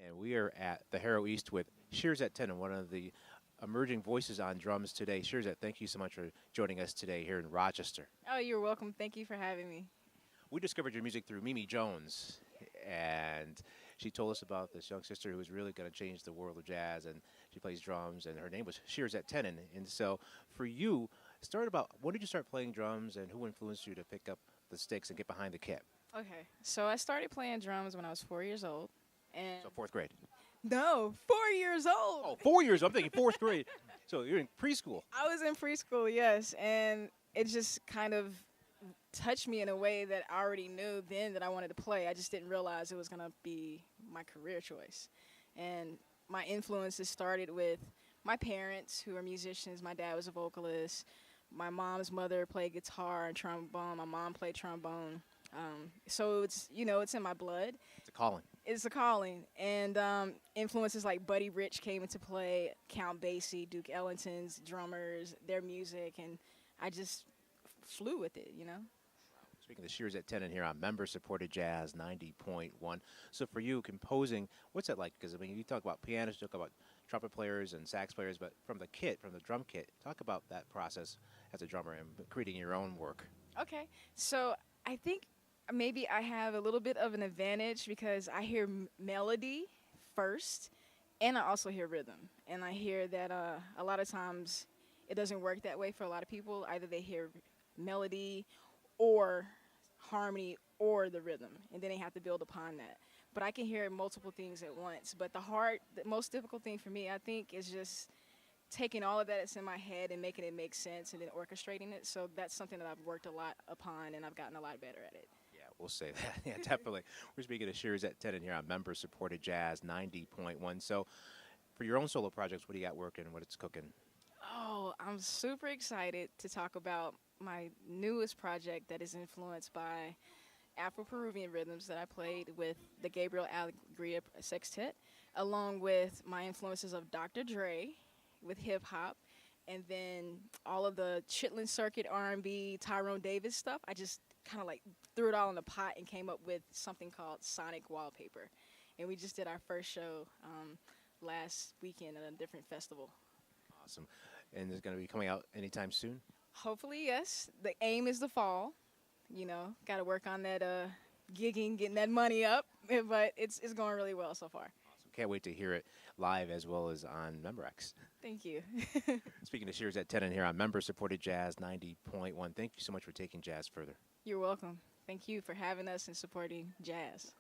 And we are at the Harro East with Shirazette Tinnin, one of the emerging voices on drums today. Shirazette, thank you so much for joining us today here in Rochester. Oh, you're welcome. Thank you for having me. We discovered your music through Mimi Jones, and she told us about this young sister who was really going to change the world of jazz, and she plays drums, and her name was Shirazette Tinnin. And so for you, start about when did you start playing drums, and who influenced you to pick up the sticks and get behind the kit? Okay, so I started playing drums when I was 4 years old. And So fourth grade. no, 4 years old. Oh, 4 years. I'm thinking fourth grade. So you're in preschool. I was in preschool, yes, and it just kind of touched me in a way that I already knew then that I wanted to play. I just didn't realize it was going to be my career choice. And my influences started with my parents, who are musicians. My dad was a vocalist. My mom's mother played guitar and trombone. My mom played trombone. So it's, it's in my blood. It's a calling. It's a calling. And influences like Buddy Rich came into play, Count Basie, Duke Ellington's drummers, their music, and I just flew with it, Speaking of Shirazette Tinnin here on member-supported Jazz 90.1. So for you, composing, what's that like? Because, you talk about pianists, you talk about trumpet players and sax players, but from the drum kit, talk about that process as a drummer and creating your own work. Okay. So I think maybe I have a little bit of an advantage because I hear melody first, and I also hear rhythm. And I hear that a lot of times it doesn't work that way for a lot of people. Either they hear melody or harmony or the rhythm, and then they have to build upon that. But I can hear multiple things at once. But the most difficult thing for me, I think, is just taking all of that that's in my head and making it make sense and then orchestrating it. So that's something that I've worked a lot upon, and I've gotten a lot better at it. Yeah, we'll say that. Yeah, definitely. We're speaking to Shirazette Tinnin here on member-supported Jazz 90.1. So for your own solo projects, what do you got working? What it's cooking? Oh, I'm super excited to talk about my newest project that is influenced by Afro-Peruvian rhythms that I played with the Gabriel Alegria Sextet, along with my influences of Dr. Dre with hip-hop, and then all of the Chitlin Circuit R&B, Tyrone Davis stuff. I just kind of threw it all in the pot and came up with something called Sonic Wallpaper. And we just did our first show last weekend at a different festival. Awesome. And it's going to be coming out anytime soon? Hopefully, yes. The aim is the fall. Got to work on that gigging, getting that money up. But it's going really well so far. Awesome. Can't wait to hear it live as well as on MemberX. Thank you. Speaking of Shirazette Tinnin here on member-supported Jazz 90.1. Thank you so much for taking jazz further. You're welcome. Thank you for having us and supporting jazz.